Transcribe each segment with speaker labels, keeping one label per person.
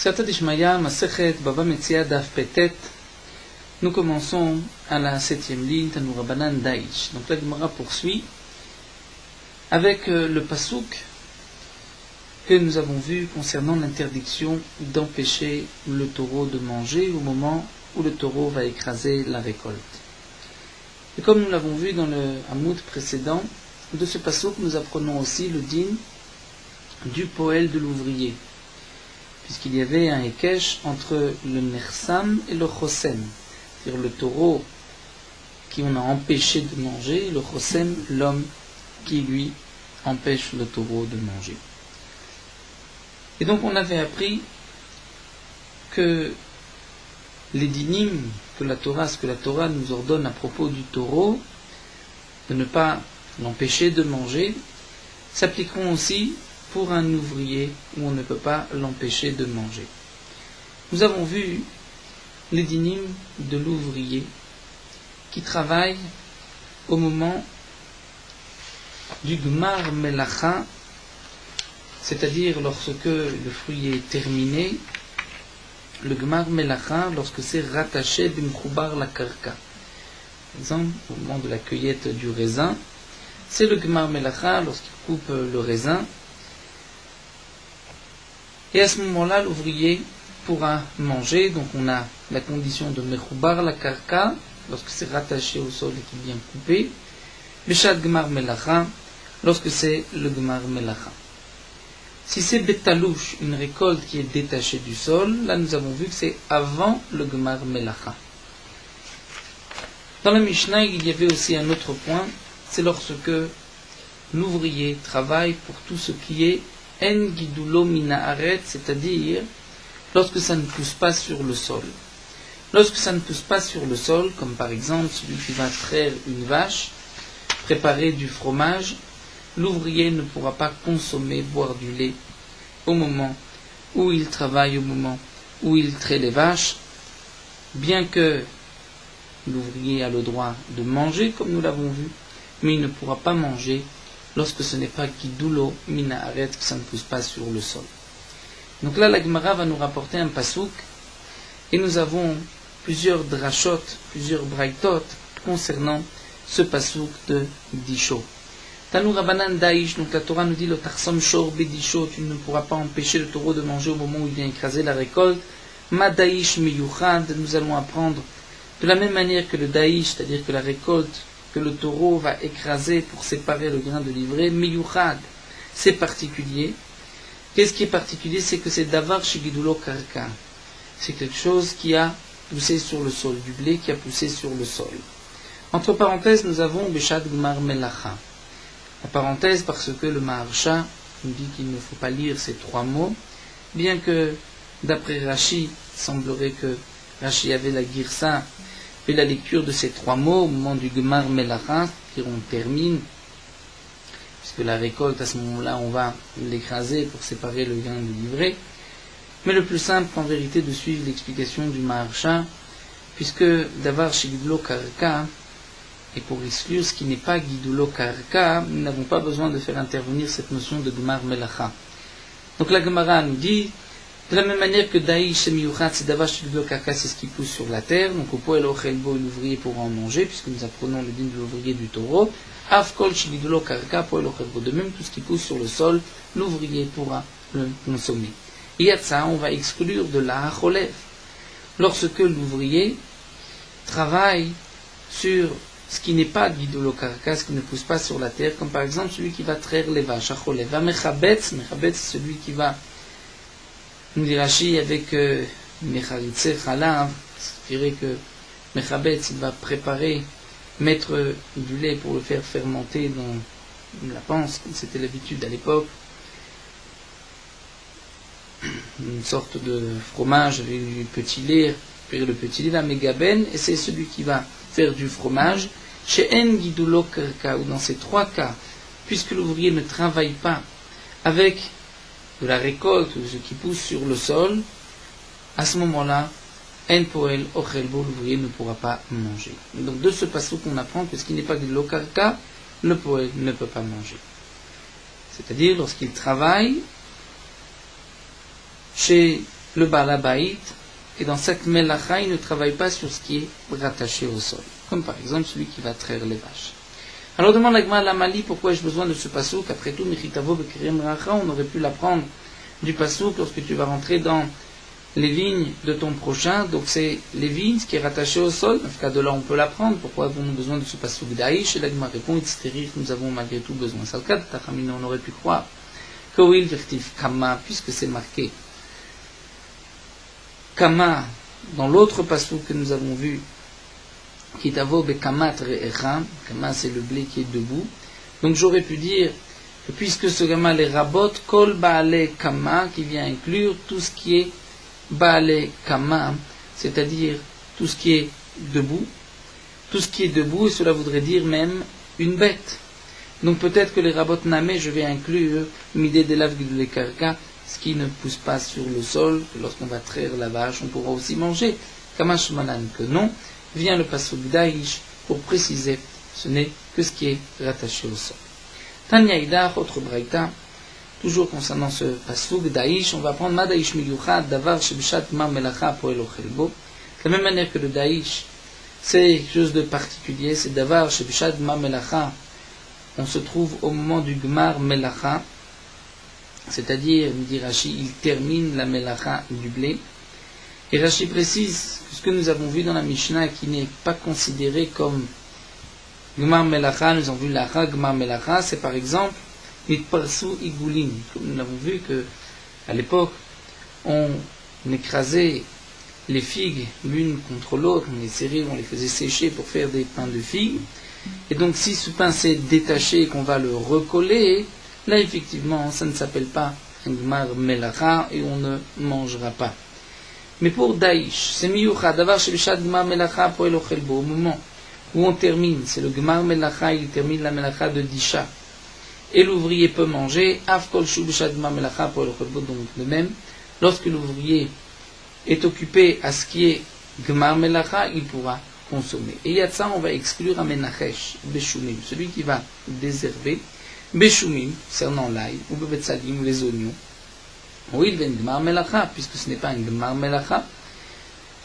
Speaker 1: Siyata Dishmaya, Masechet, Baba Metzia, Daf Petet. Nous commençons à la 7e ligne, Tanu Rabbanan Daïch. Donc la Gemara poursuit avec le pasouk que nous avons vu concernant l'interdiction d'empêcher le taureau de manger au moment où le taureau va écraser la récolte. Et comme nous l'avons vu dans le Hamoud précédent, de ce pasouk nous apprenons aussi le din du poël de l'ouvrier, puisqu'il y avait un ékesh entre le nersam et le chosem, c'est-à-dire le taureau qui on a empêché de manger, et le chosem, l'homme qui lui empêche le taureau de manger. Et donc on avait appris que les dinim ce que la Torah nous ordonne à propos du taureau, de ne pas l'empêcher de manger, s'appliqueront aussi pour un ouvrier où on ne peut pas l'empêcher de manger. Nous avons vu les dinim de l'ouvrier qui travaille au moment du gmar melacha, c'est-à-dire lorsque le fruit est terminé, le gmar melacha, lorsque c'est rattaché bimchoubar la karka. Par exemple, au moment de la cueillette du raisin, c'est le gmar melacha lorsqu'il coupe le raisin. Et à ce moment-là, l'ouvrier pourra manger. Donc on a la condition de mechoubar la karka, lorsque c'est rattaché au sol et qu'il vient couper. Beshat gmar melacha, lorsque c'est le gmar melacha. Si c'est betalouche, une récolte qui est détachée du sol, là nous avons vu que c'est avant le gmar melacha. Dans la Mishnah, il y avait aussi un autre point, c'est lorsque l'ouvrier travaille pour tout ce qui est en gidulo mina aret, c'est-à-dire lorsque ça ne pousse pas sur le sol. Lorsque ça ne pousse pas sur le sol, comme par exemple celui qui va traire une vache, préparer du fromage, l'ouvrier ne pourra pas consommer, boire du lait au moment où il travaille, au moment où il traite les vaches, bien que l'ouvrier a le droit de manger, comme nous l'avons vu, mais il ne pourra pas manger lorsque ce n'est pas kidulo mina aret, que ça ne pousse pas sur le sol. Donc là, la Gemara va nous rapporter un pasouk, et nous avons plusieurs drashot, plusieurs braïtot concernant ce pasouk de Disho. Tanu Rabbanan Daïch, donc la Torah nous dit le Tarsom Shor Bedisho, tu ne pourras pas empêcher le taureau de manger au moment où il vient écraser la récolte. Ma Daïch Miyuchad, nous allons apprendre de la même manière que le Daïch, c'est-à-dire que la récolte que le taureau va écraser pour séparer le grain de l'ivraie, Miyuchad, c'est particulier. Qu'est-ce qui est particulier? C'est que c'est Davar Shigidulo Karka. C'est quelque chose qui a poussé sur le sol, du blé qui a poussé sur le sol. Entre parenthèses, nous avons Beshat Gmar Melacha. La parenthèse parce que le Maharsha nous dit qu'il ne faut pas lire ces trois mots, bien que d'après Rashi, il semblerait que Rashi avait la girsa et la lecture de ces trois mots au moment du Gmar Melacha, c'est-à-dire on termine, puisque la récolte à ce moment-là on va l'écraser pour séparer le grain de l'ivraie. Mais le plus simple en vérité de suivre l'explication du Maharsha, puisque Davar Shigidlo Karka, et pour exclure ce qui n'est pas Gidulo Karka, nous n'avons pas besoin de faire intervenir cette notion de Gmar Melacha. Donc la Gemara nous dit, de la même manière que Daïch et Miyuchat, c'est Davar Gidulo Karka, c'est ce qui pousse sur la terre, donc au poel ochelbo, l'ouvrier pourra en manger, puisque nous apprenons le din de l'ouvrier du taureau. Afkol Gidulo Karka, poel ochelbo, de même, tout ce qui pousse sur le sol, l'ouvrier pourra le consommer. Et à ça, on va exclure de la Acholev. Lorsque l'ouvrier travaille sur ce qui n'est pas Gidulo Karka, ce qui ne pousse pas sur la terre, comme par exemple celui qui va traire les vaches, Acholev. Mechabetz, c'est celui qui va, nous dit Rashi, avec Mecharitze Chalav, je dirais que Mechabetz, il va préparer, mettre du lait pour le faire fermenter dans la panse, comme c'était l'habitude à l'époque, une sorte de fromage avec du petit lait, puis le petit lait va Megaben, et c'est celui qui va faire du fromage, chez En Gidulo Karka, ou dans ces trois cas, puisque l'ouvrier ne travaille pas avec de la récolte, ou ce qui pousse sur le sol, à ce moment-là, En Poel Ochelbo, l'ouvrier ne pourra pas manger. Et donc de ce passouk qu'on apprend que ce qui n'est pas Gidulo Karka, le Poel ne peut pas manger. C'est-à-dire lorsqu'il travaille chez le balabait, et dans cette melacha, il ne travaille pas sur ce qui est rattaché au sol. Comme par exemple celui qui va traire les vaches. Alors demande à Gma Lamali pourquoi ai-je besoin de ce pasouk. Après tout, Mechitavo Bekirim Racha, on aurait pu l'apprendre du pasouk lorsque tu vas rentrer dans les vignes de ton prochain. Donc c'est les vignes, ce qui est rattaché au sol. Dans ce cas de là, on peut l'apprendre. Pourquoi avons-nous besoin de ce pasouk d'Aïch? Et là, Gma répond, nous avons malgré tout besoin. C'est le cas de Tachamina, on aurait pu croire que oui, vertif Kama, puisque c'est marqué Kama, dans l'autre pasouk que nous avons vu, Kitavo Bekamat Re'echa, Kama c'est le blé qui est debout. Donc j'aurais pu dire que puisque ce Kama les rabot, Kol Baale Kama, qui vient inclure tout ce qui est Baale Kama, c'est-à-dire tout ce qui est debout, tout ce qui est debout, et cela voudrait dire même une bête. Donc peut-être que les rabot namé, je vais inclure Midé de l'Avgid de l'Ekarka, ce qui ne pousse pas sur le sol, que lorsqu'on va traire la vache, on pourra aussi manger. Kamash Malan que non, vient le pasuk d'Aïch pour préciser, ce n'est que ce qui est rattaché au sol. Tanya Idach, autre braïta, toujours concernant ce pasuk d'Aïch, on va prendre Madaïch Miyuchad, Davar Shebishat Ma Melacha Poel Ochelbo. De la même manière que le Daïch, c'est quelque chose de particulier, c'est Davar Shebishat Ma Melacha. On se trouve au moment du Gmar Melacha, c'est-à-dire, dit Rashi, il termine la Melacha du blé. Et Rashi précise que ce que nous avons vu dans la Mishnah qui n'est pas considéré comme Gmar Melacha, nous avons vu Lacha, Gmar Melacha, c'est par exemple Nitparsu Igulin, comme nous l'avons vu que à l'époque on écrasait les figues l'une contre l'autre, on les serrait, on les faisait sécher pour faire des pains de figues. Et donc si ce pain s'est détaché et qu'on va le recoller, là effectivement ça ne s'appelle pas un Gmar Melacha et on ne mangera pas. Mais pour Daïch, c'est Miyucha, Davar Shebishat Gmar Melacha Poel Ochelbo, au moment où on termine, c'est le Gmar Melacha, il termine la Melacha de Disha, et l'ouvrier peut manger, Av Kol Shu Bishat Gmar Melacha Poel Ochelbo, donc de même, lorsque l'ouvrier est occupé à ce qui est Gmar Melacha, il pourra consommer. Et il y a de ça, on va exclure un Menachesh, Beshumim, celui qui va désherber, Beshumim, cernant l'ail, ou Bebetsalim, ou les oignons. Oui, il vient de Gmar Melacha, puisque ce n'est pas un Gmar Melacha,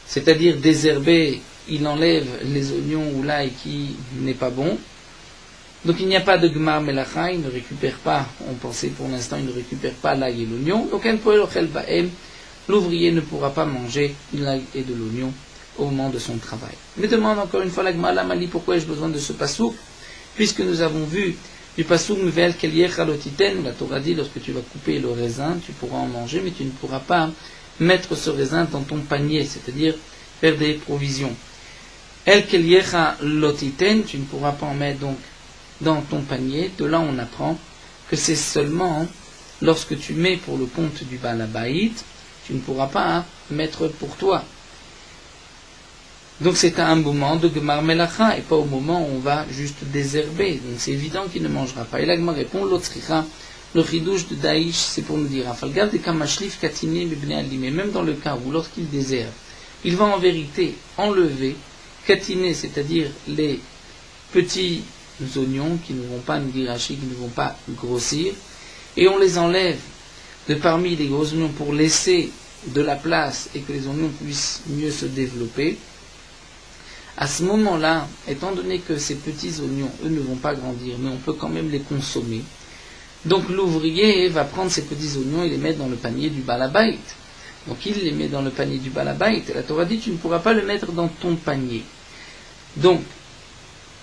Speaker 1: c'est-à-dire désherber, il enlève les oignons ou l'ail qui n'est pas bon. Donc il n'y a pas de Gmar Melacha, il ne récupère pas, on pensait pour l'instant, il ne récupère pas l'ail et l'oignon. Donc l'ouvrier ne pourra pas manger l'ail et de l'oignon au moment de son travail. Mais demande encore une fois la Gmar Lamali, pourquoi ai-je besoin de ce pasouk, puisque nous avons vu du pasouk Mvel Keliech Halotiten, la Torah dit, lorsque tu vas couper le raisin, tu pourras en manger, mais tu ne pourras pas mettre ce raisin dans ton panier, c'est-à-dire faire des provisions. El Keliech Halotiten, tu ne pourras pas en mettre donc dans ton panier. De là on apprend que c'est seulement lorsque tu mets pour le compte du Balabait, tu ne pourras pas mettre pour toi. Donc c'est à un moment de Gmar Melacha et pas au moment où on va juste désherber. Donc c'est évident qu'il ne mangera pas. Et là Gmar répond, l'Otzricha, le chidouche de Daïch, c'est pour nous dire, Afalgav de Kamashlif Katine Bibne Alimé, même dans le cas où lorsqu'il désherbe, il va en vérité enlever Katine, c'est-à-dire les petits oignons qui ne vont pas, nous dire Rashi, qui ne vont pas grossir, et on les enlève de parmi les gros oignons pour laisser de la place et que les oignons puissent mieux se développer. À ce moment-là, étant donné que ces petits oignons, eux, ne vont pas grandir, mais on peut quand même les consommer, donc l'ouvrier va prendre ces petits oignons et les mettre dans le panier du Balabait. Donc il les met dans le panier du Balabait, et la Torah dit, tu ne pourras pas le mettre dans ton panier. Donc,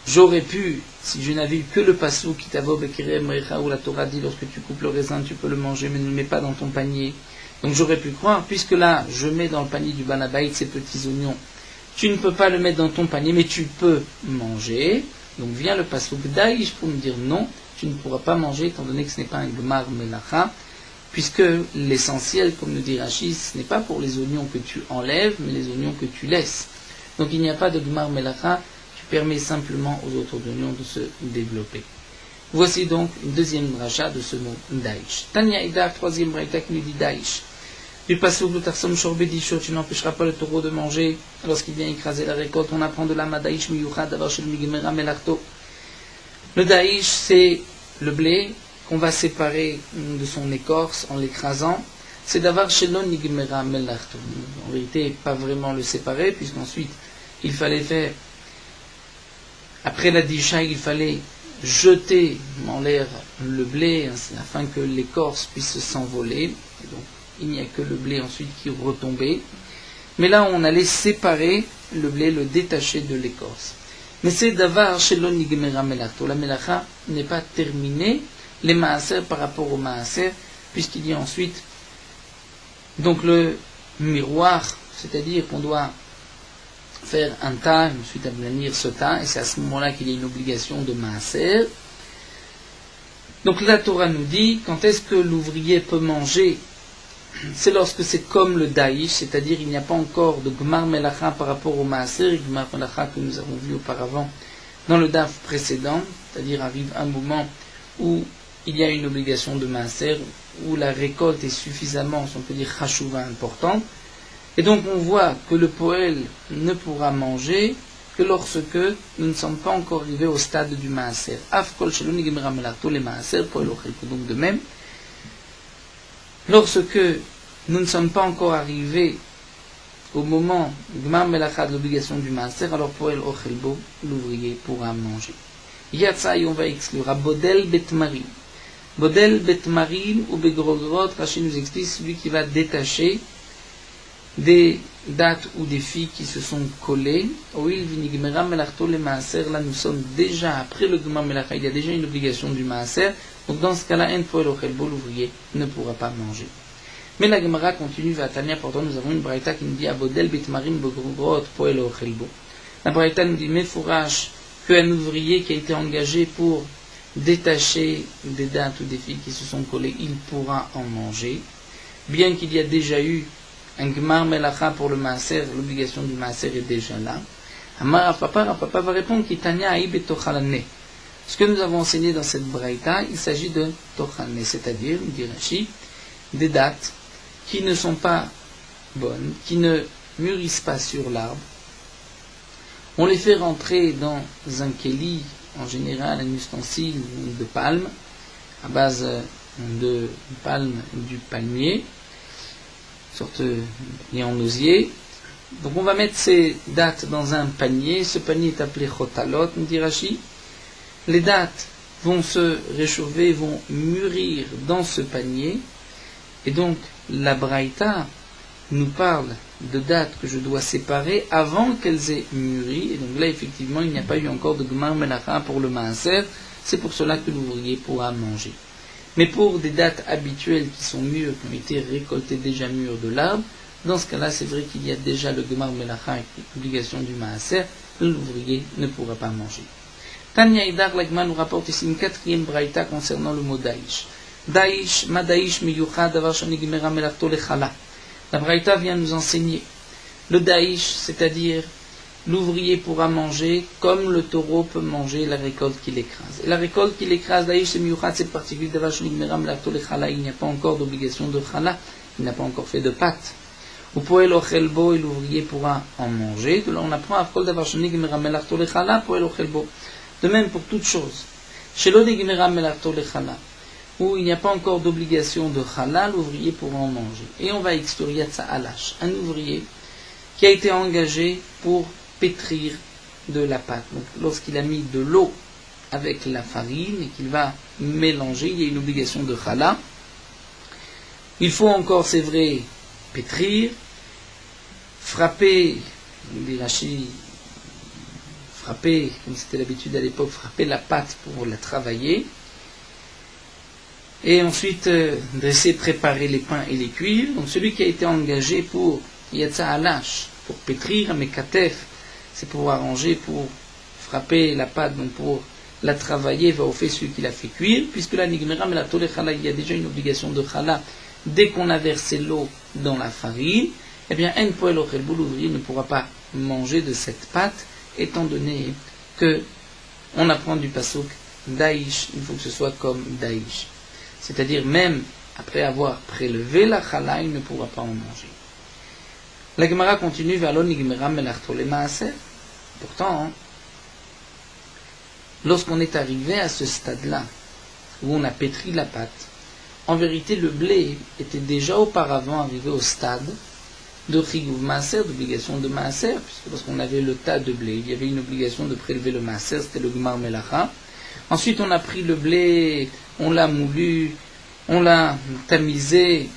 Speaker 1: j'aurais pu, si je n'avais eu que le passouk qui t'avo bekirem recha, où la Torah dit, lorsque tu coupes le raisin, tu peux le manger, mais ne le mets pas dans ton panier. Donc j'aurais pu croire, puisque là, je mets dans le panier du Balabait ces petits oignons, tu ne peux pas le mettre dans ton panier, mais tu peux manger. Donc vient le pasuk d'Aïch pour me dire non, tu ne pourras pas manger, étant donné que ce n'est pas un Gmar Melacha, puisque l'essentiel, comme nous dit Rashi, ce n'est pas pour les oignons que tu enlèves, mais les oignons que tu laisses. Donc il n'y a pas de Gmar Melacha, tu permets simplement aux autres oignons de se développer. Voici donc une deuxième dracha de ce mot d'Aïch. Tanya Ida, troisième braïta qui nous dit d'Aïch. Du passouk de Tarsom Shorbedisho, tu n'empêcheras pas le taureau de manger lorsqu'il vient écraser la récolte. On apprend de la Madaïch Miyuchad d'avoir chez le Migmera Melarto. Le Daïch, c'est le blé qu'on va séparer de son écorce en l'écrasant. c'est d'avoir Shelon Nigmera Melachto. En vérité, pas vraiment le séparer, puisqu'ensuite, il fallait faire, après la Disha, il fallait jeter en l'air le blé, afin que l'écorce puisse s'envoler. Donc, il n'y a que le blé ensuite qui retombait. Mais là, on allait séparer le blé, le détacher de l'écorce. Mais c'est d'avoir Shelon Nigmera Melachto. La Melacha n'est pas terminée, les Maaser par rapport au Maaser, puisqu'il y a ensuite donc le miroir, c'est-à-dire qu'on doit faire un tas, ensuite ablanir ce tas, et c'est à ce moment-là qu'il y a une obligation de Maaser. Donc la Torah nous dit, quand est-ce que l'ouvrier peut manger? C'est lorsque c'est comme le Daïsh, c'est-à-dire il n'y a pas encore de Gmar Melacha par rapport au Maaser, Gmar Melacha que nous avons vu auparavant dans le DAF précédent, c'est-à-dire arrive un moment où il y a une obligation de Maaser, où la récolte est suffisamment, si on peut dire, chashuva importante. Et donc on voit que le poël ne pourra manger que lorsque nous ne sommes pas encore arrivés au stade du Maaser. Afkol shelon nigmera melarto le Maaser poël ochel. Donc de même, lorsque nous ne sommes pas encore arrivés au moment gmar melacha de l'obligation du Maaser, alors poël ochelbo, l'ouvrier pourra manger. Yatsa, et on va exclure, à Bodel Betmarim. Bodel Betmarim ou Begrogrot, Rashi nous explique celui qui va détacher des dates ou des filles qui se sont collées. Oil vinigmera melarto le Maaser, là nous sommes déjà après le gmar melacha, il y a déjà une obligation du Maaser, donc dans ce cas-là, en poël ochelbo, l'ouvrier ne pourra pas manger. Mais la Gemara continue, à Tania, pourtant nous avons une braïta qui nous dit Abodel Betmarim Begrogrot poël ochelbo. La braïta nous dit Mefourash qu'un ouvrier qui a été engagé pour détacher des dates ou des filles qui se sont collées, il pourra en manger, bien qu'il y a déjà eu un Gmar Melacha pour le Maaser, l'obligation du Maaser est déjà là. Amar Papa va répondre Kitania Aïbe Tochalane. Ce que nous avons enseigné dans cette braïta, il s'agit de Tochalane, c'est-à-dire, dit Rashi, des dates qui ne sont pas bonnes, qui ne mûrissent pas sur l'arbre. On les fait rentrer dans un kéli, en général un ustensile de palme, à base de palme du palmier, sorte de en osier. Donc on va mettre ces dates dans un panier. Ce panier est appelé chotalot, nous dit Rashi. Les dates vont se réchauffer, vont mûrir dans ce panier. Et donc la braïta nous parle de dates que je dois séparer avant qu'elles aient mûri. Et donc là, effectivement, il n'y a pas eu encore de gmar melacha pour le maaser. C'est pour cela que l'ouvrier pourra manger. Mais pour des dates habituelles qui sont mûres, qui ont été récoltées déjà mûres de l'arbre, dans ce cas-là, c'est vrai qu'il y a déjà le gmar melacha avec l'obligation du maaser. L'ouvrier ne pourra pas manger. Tanya Idar Lagman nous rapporte ici une quatrième braïta concernant le mot daïsh. Daïsh, ma daïsh miyuchad davar shani gmera melachto lechala. La braïta vient nous enseigner le daïsh, c'est-à-dire l'ouvrier pourra manger comme le taureau peut manger la récolte qu'il écrase. Et la récolte qu'il écrase, daïsh, c'est miyuchad, c'est particulier davar shani gmera melachto lechala. Il n'y a pas encore d'obligation de chala, il n'a pas encore fait de pâte. Ou poel ochelbo, et l'ouvrier pourra en manger. De là, on apprend à kol davar shani gmera melachto lechala, poel ochelbo. De même pour toute chose. Chez l'odegimera melarto le chala, où il n'y a pas encore d'obligation de chala, l'ouvrier pourra en manger. Et on va exclure yatsa alash, un ouvrier qui a été engagé pour pétrir de la pâte. Donc lorsqu'il a mis de l'eau avec la farine et qu'il va mélanger, il y a une obligation de chala. Il faut encore, c'est vrai, pétrir, frapper, les rachis, frapper, comme c'était l'habitude à l'époque, frapper la pâte pour la travailler, et ensuite dresser, préparer les pains et les cuire. Donc celui qui a été engagé pour yatsa alash, pour pétrir, mekatef, c'est pour arranger, pour frapper la pâte, donc pour la travailler, va offrir celui qui l'a fait cuire, puisque la nigmera melato le chala, il y a déjà une obligation de chala dès qu'on a versé l'eau dans la farine. Eh bien, en poel ochelbo, l'ouvrier ne pourra pas manger de cette pâte, étant donné que on apprend du pasuk daïsh, il faut que ce soit comme daïsh. C'est-à-dire même après avoir prélevé la chala, il ne pourra pas en manger. La Gemara continue vers l'onigmera melarto le maaser. Pourtant, lorsqu'on est arrivé à ce stade-là, où on a pétri la pâte, en vérité, le blé était déjà auparavant arrivé au stade de Chiyuv Maaser, d'obligation de Maaser, puisque lorsqu'on avait le tas de blé, il y avait une obligation de prélever le Maaser, c'était le Gmar Melacha. Ensuite, on a pris le blé, on l'a moulu, on l'a tamisé.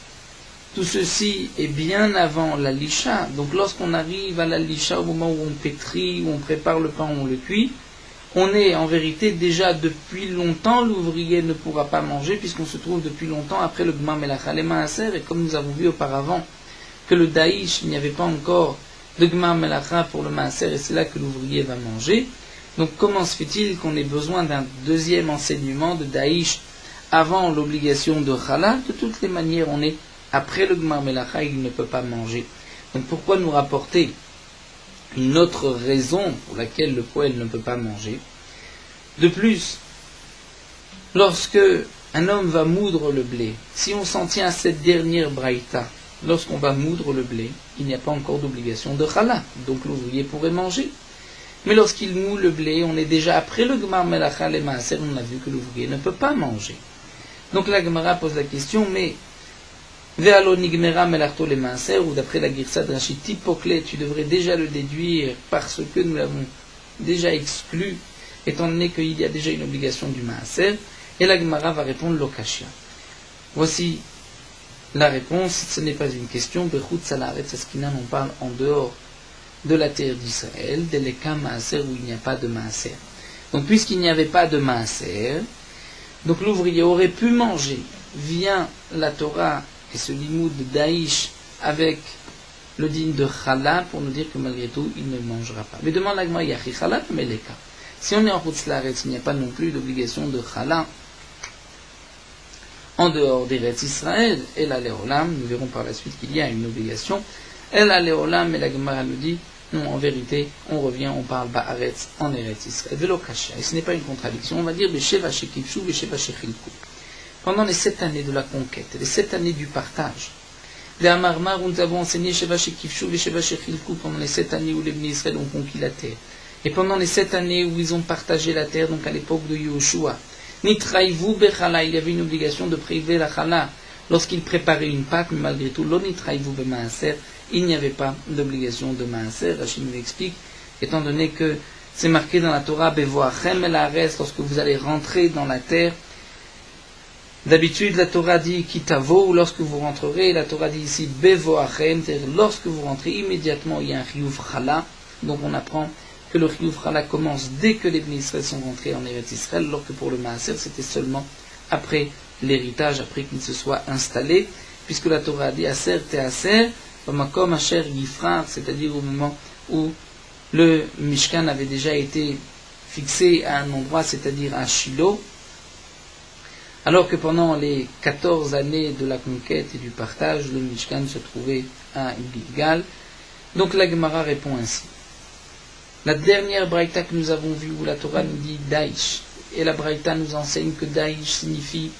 Speaker 1: Tout ceci est bien avant la licha. Donc lorsqu'on arrive à la licha, au moment où on pétrit, où on prépare le pain, où on le cuit, on est en vérité déjà depuis longtemps, l'ouvrier ne pourra pas manger, puisqu'on se trouve depuis longtemps après le Gmar Melacha les Maaser, et comme nous avons vu auparavant, que le daïch, il n'y avait pas encore de Gmar Melacha pour le Maaser, et c'est là que l'ouvrier va manger. Donc comment se fait-il qu'on ait besoin d'un deuxième enseignement de daïch avant l'obligation de Chala? De toutes les manières, on est après le Gmar Melacha, il ne peut pas manger. Donc pourquoi nous rapporter une autre raison pour laquelle le poêle ne peut pas manger? De plus, lorsque un homme va moudre le blé, si on s'en tient à cette dernière braïta, lorsqu'on va moudre le blé, il n'y a pas encore d'obligation de chala, donc l'ouvrier pourrait manger. Mais lorsqu'il moud le blé, on est déjà après le Gmar Melacha les Maaser, on a vu que l'ouvrier ne peut pas manger. Donc la Gemara pose la question, mais Ve'alo nigmera melarto les Maaser, ou d'après la Girsa de Rachid Tipoklet, tu devrais déjà le déduire parce que nous l'avons déjà exclu, étant donné qu'il y a déjà une obligation du Maaser, et la Gemara va répondre l'okashia. Voici la réponse, ce n'est pas une question, Bechut Salaret Saskinan, on parle en dehors de la terre d'Israël, des Leka Maaser où il n'y a pas de Maaser. Donc puisqu'il n'y avait pas de Maaser, donc l'ouvrier aurait pu manger, vient la Torah et ce limoud daïch avec le digne de Chala pour nous dire que malgré tout, il ne mangera pas. Mais demande l'agma yachi Chala meleka. Si on est en Chutz Laaretz, il n'y a pas non plus d'obligation de Chala en dehors d'Eretz Israël, et la Léolam, nous verrons par la suite qu'il y a une obligation, et la Léolam, et la Gemara nous dit, non, en vérité, on revient, on parle Ba'aretz en Eretz Israël, Velo Kasha, et ce n'est pas une contradiction, on va dire Besheva Shekivshu, Besheva Shechilku. Pendant les 7 années de la conquête, les 7 années du partage, les Amarmar, où nous avons enseigné Sheva Shekivshu, Besheva Shechilku, pendant les 7 années où les Bnei Israël ont conquis la terre, et pendant les 7 années où ils ont partagé la terre, donc à l'époque de Yehoshua, Nitraïvu bechala, il y avait une obligation de prélever la chala lorsqu'il préparait une pâte, mais malgré tout, lo nitraïvu be maaser, il n'y avait pas d'obligation de maaser. Rachid nous explique, étant donné que c'est marqué dans la Torah, bevoachem el haaretz, lorsque vous allez rentrer dans la terre. D'habitude, la Torah dit kitavo, lorsque vous rentrerez, la Torah dit ici bevoachem, c'est-à-dire lorsque vous rentrez, immédiatement il y a un chiyuv chala, donc on apprend que le chiyuv chala commence dès que les Bnei Israël sont rentrés en Eretz Israël, alors que pour le maaser, c'était seulement après l'héritage, après qu'il se soit installé, puisque la Torah dit aser te aser, makom asher yifrar, c'est-à-dire au moment où le Mishkan avait déjà été fixé à un endroit, c'est-à-dire à Shiloh, alors que pendant les 14 années de la conquête et du partage, le Mishkan se trouvait à Gilgal. Donc la Gemara répond ainsi. La dernière braïta que nous avons vue où la Torah nous dit Daïch, et la braïta nous enseigne que Daïch signifie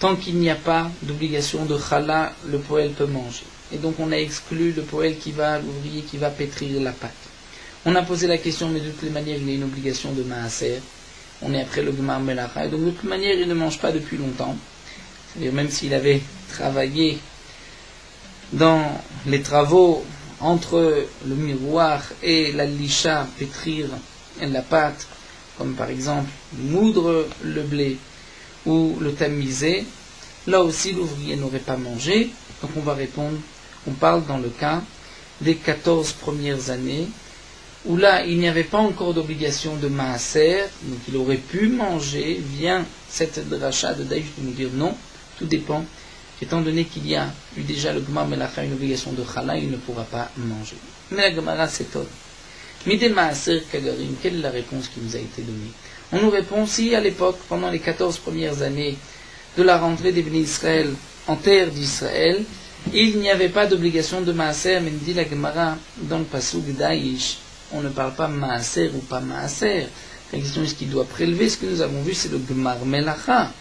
Speaker 1: tant qu'il n'y a pas d'obligation de chala, le poêle peut manger. Et donc on a exclu le poêle l'ouvrier qui va pétrir la pâte. On a posé la question, mais de toutes les manières, il y a une obligation de maaser. On est après le Gmar Melacha, et donc de toute manière, il ne mange pas depuis longtemps. C'est-à-dire même s'il avait travaillé dans les travaux entre le miroir et la licha, pétrir la pâte, comme par exemple moudre le blé ou le tamiser, là aussi l'ouvrier n'aurait pas mangé. Donc on va répondre, on parle dans le cas des 14 premières années, où là il n'y avait pas encore d'obligation de maaser, donc il aurait pu manger, vient cette dracha de Daïch de nous dire non, tout dépend. Étant donné qu'il y a eu déjà le Gmar Melacha, une obligation de chala, il ne pourra pas manger. Mais la Gemara s'étonne. Midé Maaser Kagarim, quelle est la réponse qui nous a été donnée? On nous répond, si à l'époque, pendant les 14 premières années de la rentrée des Bnei Israël en terre d'Israël, il n'y avait pas d'obligation de Maaser, mais dit la Gemara dans le Pasuk Daïch, on ne parle pas Maaser ou pas Maaser. La question est ce qu'il doit prélever. Ce que nous avons vu, c'est le Gmar Melacha.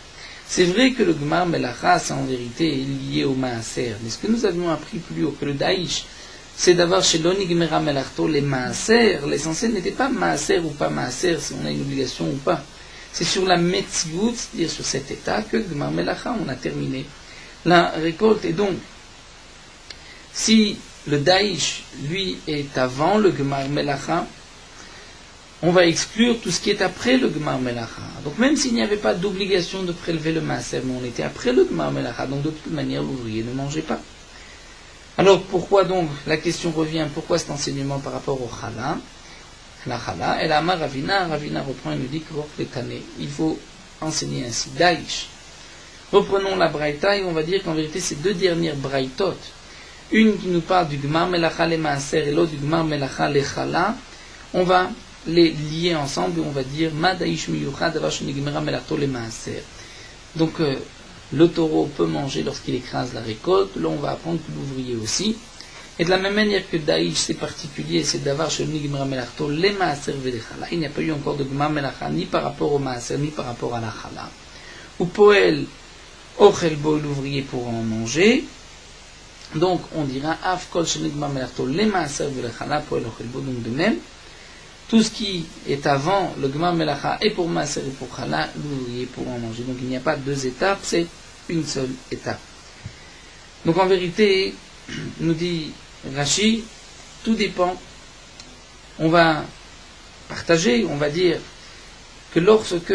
Speaker 1: C'est vrai que le Gmar Melacha, c'est en vérité lié au Maaser. Mais ce que nous avions appris plus haut que le Daïch, c'est d'avoir chez l'Oni Gmera Melarto les Maaser. L'essentiel n'était pas Maaser ou pas Maaser, si on a une obligation ou pas. c'est sur la Metziut, c'est-à-dire sur cet état, que Gmar Melacha, on a terminé la récolte. Et donc, si le Daïch, lui, est avant le Gmar Melacha, on va exclure tout ce qui est après le Gmar Melacha. Donc même s'il n'y avait pas d'obligation de prélever le Maaser, mais on était après le Gmar Melacha, donc de toute manière l'ouvrier ne mangeait pas. Alors pourquoi donc, la question revient, pourquoi cet enseignement par rapport au Chala, la Chala, et la Ravina reprend et nous dit que il faut enseigner ainsi. Daïch. Reprenons la Braïta et on va dire qu'en vérité ces deux dernières Braïtot, une qui nous parle du Gmar Melacha le Maaser et l'autre du Gmar Melacha le Chala, on va les lier ensemble et on va dire Madaïsh miyuchad avashonigmera melato le maaser. Donc le taureau peut manger lorsqu'il écrase la récolte. Là on va apprendre que l'ouvrier aussi. Et de la même manière que Daïch c'est particulier, c'est davashonigmera melato le maaser vedechala. Il n'y a pas eu encore de gmar melacha ni par rapport au maaser ni par rapport à la chala. Ou poel ochelbo, l'ouvrier pourra en manger. Donc on dira afkol shonigmera melato le maaser vedechala poel ochelbo. Donc de même. Tout ce qui est avant le Gmar Melacha et pour Maaser et pour Chala, l'ouvrier pourra en manger. Donc il n'y a pas deux étapes, c'est une seule étape. Donc en vérité, nous dit Rashi, tout dépend. On va partager, on va dire que lorsque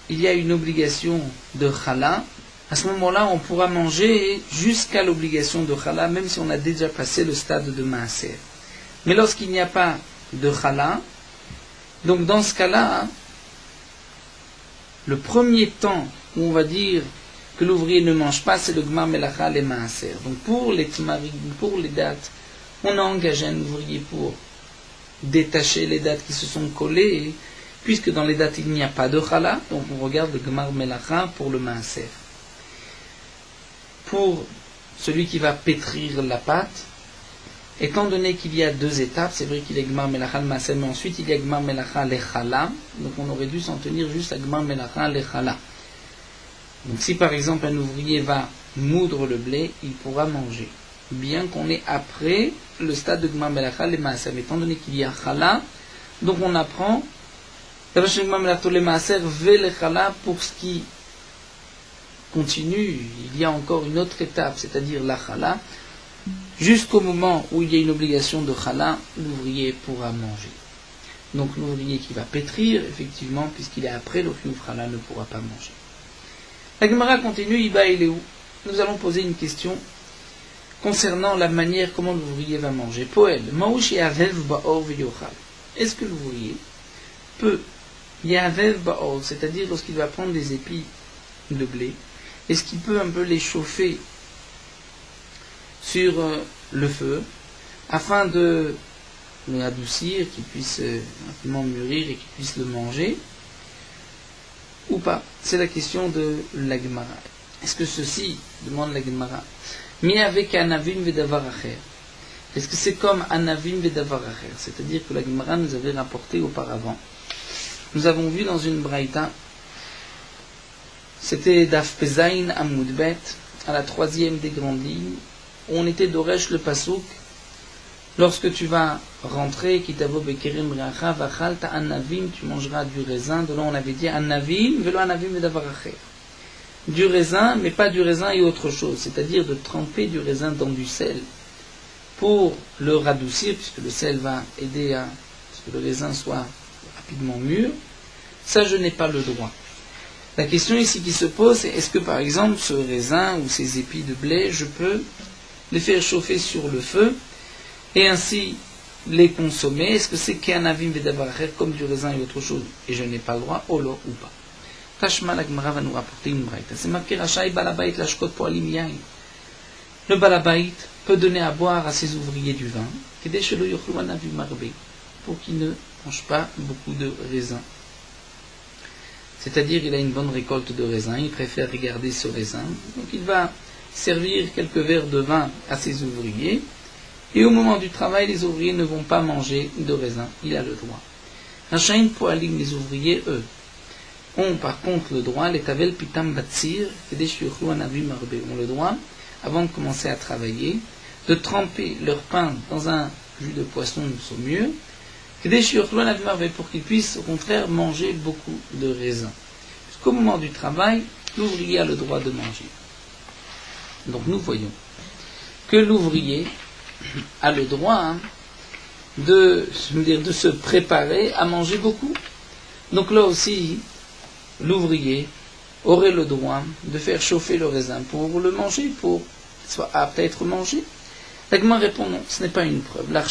Speaker 1: il y a une obligation de Chala, à ce moment-là, on pourra manger jusqu'à l'obligation de Chala, même si on a déjà passé le stade de Maaser. Mais lorsqu'il n'y a pas de Chala, donc dans ce cas-là, le premier temps où on va dire que l'ouvrier ne mange pas, c'est le Gmar Melacha le Maaser. Donc pour les tmarim, pour les dates, on a engagé un ouvrier pour détacher les dates qui se sont collées, puisque dans les dates il n'y a pas de Chala, donc on regarde le Gmar Melacha pour le Maaser. Pour celui qui va pétrir la pâte, étant donné qu'il y a deux étapes, c'est vrai qu'il y a Gmar Melacha le Maaser, mais ensuite il y a Gmar Melacha le Chala, donc on aurait dû s'en tenir juste à Gmar Melacha le Chala. Donc si par exemple un ouvrier va moudre le blé, il pourra manger, bien qu'on est après le stade de Gmar Melacha le Maaser. Mais étant donné qu'il y a Chala, donc on apprend Gmar Melacha le Maaser ve le Chala. Pour ce qui continue, il y a encore une autre étape, c'est-à-dire la Chala. Jusqu'au moment où il y a une obligation de Chala, l'ouvrier pourra manger. Donc l'ouvrier qui va pétrir, effectivement, puisqu'il est après le Chiyuv Chala, ne pourra pas manger. La Gemara continue, Iba et Léou. Nous allons poser une question concernant la manière comment l'ouvrier va manger. Poël, Maouch Yavev Ba'or V'yochal. Est-ce que l'ouvrier peut Yavev Ba'or, c'est-à-dire lorsqu'il va prendre des épis de blé, est-ce qu'il peut un peu les chauffer sur le feu, afin de l'adoucir, qu'il puisse rapidement mûrir et qu'il puisse le manger, ou pas? C'est la question de la Gemara. Est-ce que ceci, demande la Gemara, mi avec anavim vedavar acher, est-ce que c'est comme anavim vedavar acher, c'est-à-dire que la Gemara nous avait rapporté auparavant, nous avons vu dans une braïta, c'était Daf Pezaïn Amoudbet, à la 3e des grandes lignes, on était d'Oresh le Pasouk, lorsque tu vas rentrer, Kitavo Bekerim Bracha, Vachalta Anavim, tu mangeras du raisin. De là on avait dit Anavim, Velo Anavim Vedavaracher. Du raisin, mais pas du raisin et autre chose, c'est-à-dire de tremper du raisin dans du sel pour le radoucir, puisque le sel va aider à ce que le raisin soit rapidement mûr. Ça, je n'ai pas le droit. La question ici qui se pose, c'est est-ce que par exemple ce raisin ou ces épis de blé, je peux les faire chauffer sur le feu et ainsi les consommer? Est-ce que c'est qu'anavim vedavaracher comme du raisin et autre chose et je n'ai pas le droit, olo ou pas? Tashma, la Gemara va nous rapporter une braïta. C'est marqué Rachai balabait lashkot poalim yain. Le balabait peut donner à boire à ses ouvriers du vin, pour qu'ils ne mangent pas beaucoup de raisins. C'est-à-dire il a une bonne récolte de raisins, il préfère regarder ce raisin, donc il va servir quelques verres de vin à ses ouvriers, et au moment du travail, les ouvriers ne vont pas manger de raisin, il a le droit. Rachaim poalim, les ouvriers, eux, ont par contre le droit, les tavel pitam batsir, ont le droit, avant de commencer à travailler, de tremper leur pain dans un jus de poisson saumure, pour qu'ils puissent au contraire manger beaucoup de raisins. Jusqu'au moment du travail, l'ouvrier a le droit de manger. Donc nous voyons que l'ouvrier a le droit de se préparer à manger beaucoup. Donc là aussi, l'ouvrier aurait le droit de faire chauffer le raisin pour le manger, pour qu'il soit apte à être mangé. La Gemara répond non, ce n'est pas une preuve. La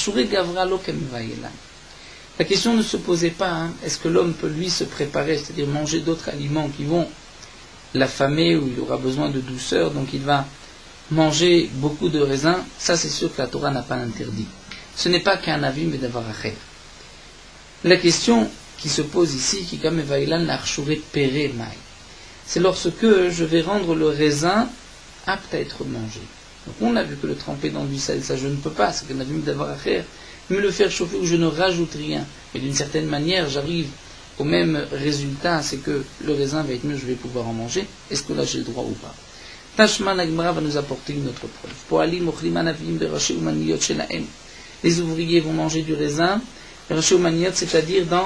Speaker 1: question ne se posait pas, est-ce que l'homme peut lui se préparer, c'est-à-dire manger d'autres aliments qui vont l'affamer, ou il aura besoin de douceur, donc il va manger beaucoup de raisins. Ça c'est sûr que la Torah n'a pas interdit. Ce n'est pas qu'un avis, mais d'avoir acher. La question qui se pose ici, qui comme Evailan l'archouret péré maï, c'est lorsque je vais rendre le raisin apte à être mangé. Donc on a vu que le tremper dans du sel, ça je ne peux pas, c'est qu'un avis, mais d'avoir acher. Mais le faire chauffer où je ne rajoute rien, et d'une certaine manière j'arrive au même résultat, c'est que le raisin va être mieux, je vais pouvoir en manger. Est-ce que là j'ai le droit ou pas? Tashma Nagmara va nous apporter une autre preuve. Les ouvriers vont manger du raisin, c'est-à-dire